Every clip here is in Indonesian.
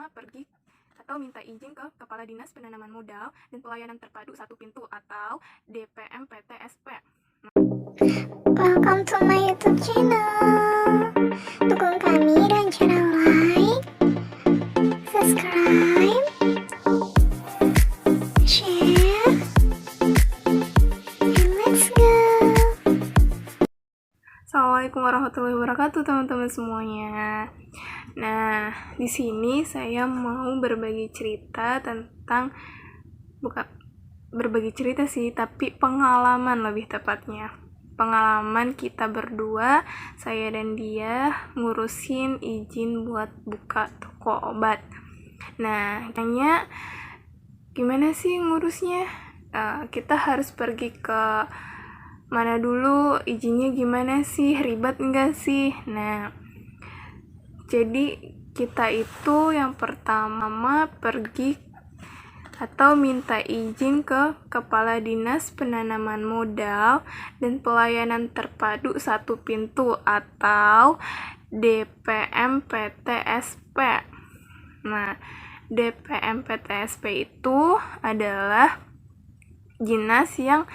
kita pergi atau minta izin ke Kepala Dinas Penanaman Modal dan Pelayanan Terpadu Satu Pintu atau DPM PTSP. Welcome to my YouTube channel. Dukung kami dan cara like, subscribe, share, and let's go. Assalamualaikum warahmatullahi wabarakatuh teman-teman semuanya. Nah, di sini saya mau berbagi cerita tentang berbagi cerita sih, tapi pengalaman lebih tepatnya. Pengalaman kita berdua, saya dan dia ngurusin izin buat buka toko obat. Nah, tanya gimana sih ngurusnya? Kita harus pergi ke mana dulu, izinnya gimana sih, ribet enggak sih? Nah, jadi kita itu yang pertama pergi atau minta izin ke Kepala Dinas Penanaman Modal dan Pelayanan Terpadu Satu Pintu atau DPM PTSP. Nah, DPM PTSP itu adalah dinas yang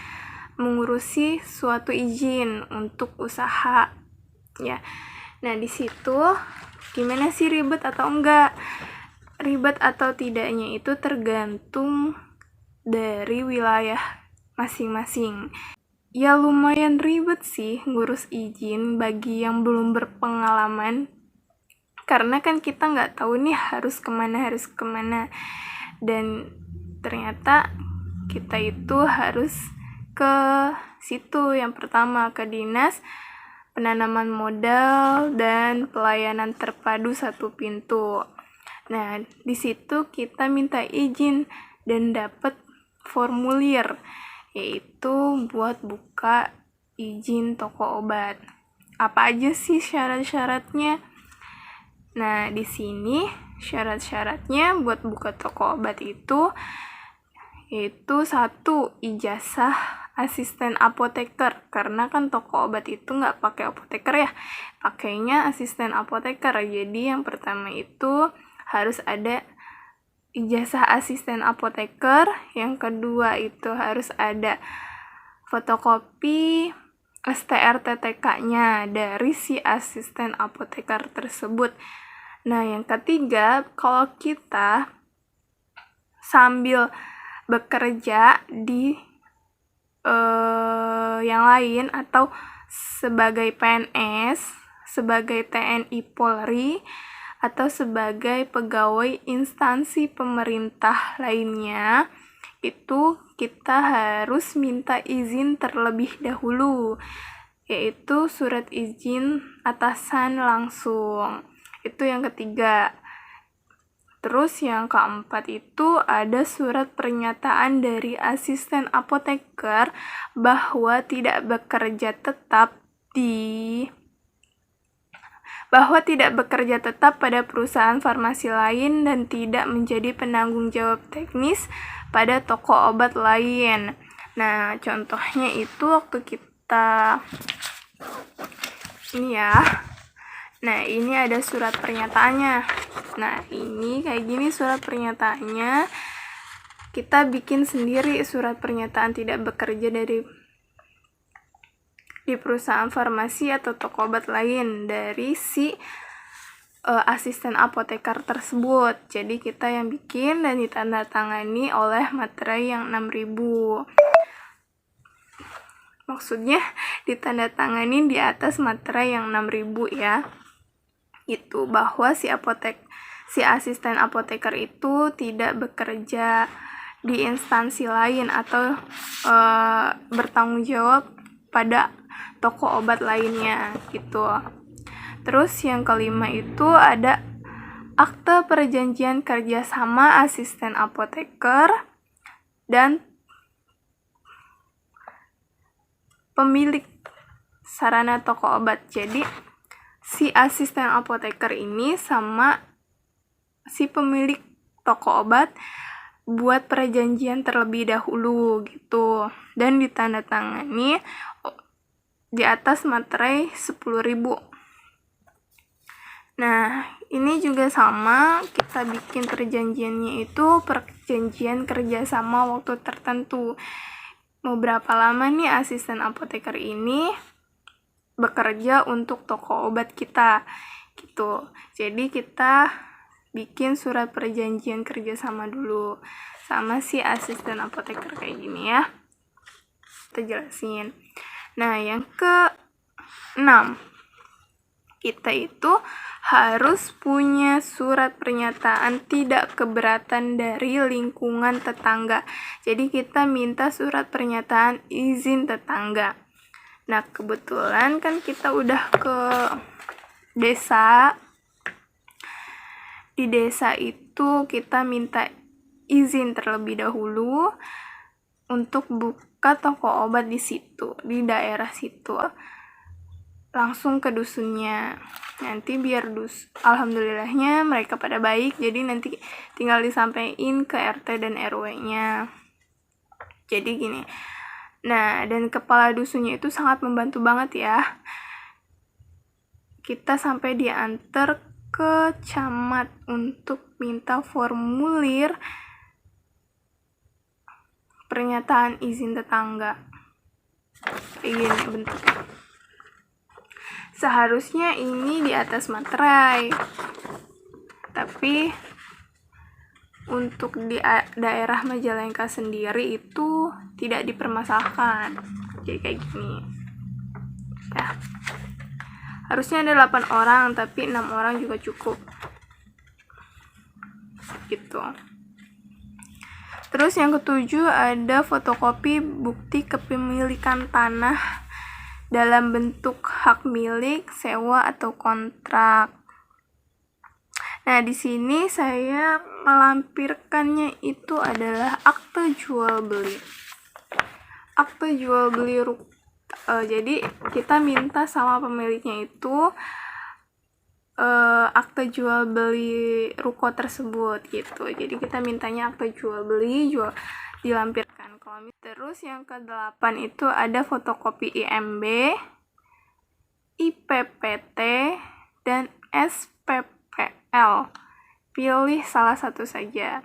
mengurusi suatu izin untuk usaha ya. Nah, di situ gimana sih ribet atau enggak? Ribet atau tidaknya itu tergantung dari wilayah masing-masing. Ya lumayan ribet sih ngurus izin bagi yang belum berpengalaman, karena kan kita nggak tahu nih harus kemana, dan ternyata kita itu harus ke situ. Yang pertama ke Dinas Penanaman Modal dan Pelayanan Terpadu Satu Pintu. Nah, di situ kita minta izin dan dapat formulir, yaitu buat buka izin toko obat. Apa aja sih syarat-syaratnya? Nah, di sini syarat-syaratnya buat buka toko obat itu yaitu 1, ijazah asisten apoteker, karena kan toko obat itu nggak pakai apoteker ya, pakainya asisten apoteker. Jadi yang pertama itu harus ada ijazah asisten apoteker, yang kedua itu harus ada fotokopi STRTTK-nya dari si asisten apoteker tersebut. Nah, yang ketiga, kalau kita sambil bekerja di yang lain atau sebagai PNS, sebagai TNI Polri, atau sebagai pegawai instansi pemerintah lainnya, itu kita harus minta izin terlebih dahulu, yaitu surat izin atasan langsung. Itu yang ketiga. Terus yang keempat itu ada surat pernyataan dari asisten apoteker bahwa tidak bekerja tetap pada perusahaan farmasi lain dan tidak menjadi penanggung jawab teknis pada toko obat lain. Nah, contohnya itu waktu kita ini ya. Nah, ini ada surat pernyataannya. Nah, ini kayak gini surat pernyataannya. Kita bikin sendiri surat pernyataan tidak bekerja di perusahaan farmasi atau toko obat lain dari si asisten apoteker tersebut. Jadi kita yang bikin dan ditandatangani oleh materai yang 6.000. Maksudnya ditandatangani di atas materai yang 6.000 ya. Itu bahwa si asisten apoteker itu tidak bekerja di instansi lain atau bertanggung jawab pada toko obat lainnya gitu. Terus yang kelima itu ada akte perjanjian kerjasama asisten apoteker dan pemilik sarana toko obat. Jadi si asisten apoteker ini sama si pemilik toko obat buat perjanjian terlebih dahulu gitu, dan ditandatangani di atas materai 10.000. Nah, ini juga sama, kita bikin perjanjiannya itu perjanjian kerjasama waktu tertentu. Mau berapa lama nih asisten apoteker ini bekerja untuk toko obat kita, gitu. Jadi kita bikin surat perjanjian kerjasama dulu sama si asisten apoteker kayak gini ya. Kita jelasin. Nah, yang ke-6, kita itu harus punya surat pernyataan tidak keberatan dari lingkungan tetangga. Jadi kita minta surat pernyataan izin tetangga. Nah, kebetulan kan kita udah ke desa. Di desa itu kita minta izin terlebih dahulu untuk buka toko obat di situ, di daerah situ. Langsung ke dusunnya. Nanti biar alhamdulillahnya mereka pada baik, jadi nanti tinggal disampaikan ke RT dan RW-nya. Jadi gini. Nah, dan kepala dusunnya itu sangat membantu banget ya. Kita sampai diantar ke camat untuk minta formulir pernyataan izin tetangga. Kayak gini bentuknya. Seharusnya ini di atas materai, tapi untuk di daerah Majalengka sendiri itu tidak dipermasalahkan. Jadi kayak gini ya. Harusnya ada 8 orang, tapi 6 orang juga cukup gitu. Terus yang ke-7 ada fotokopi bukti kepemilikan tanah dalam bentuk hak milik, sewa atau kontrak. Nah, di sini saya melampirkannya itu adalah akte jual beli. Akte jual beli jadi kita minta sama pemiliknya itu akte jual beli ruko tersebut gitu. Jadi kita mintanya akte jual beli dilampirkan. Terus yang ke-8 itu ada fotokopi IMB, IPPT, dan SPPL. Pilih salah satu saja.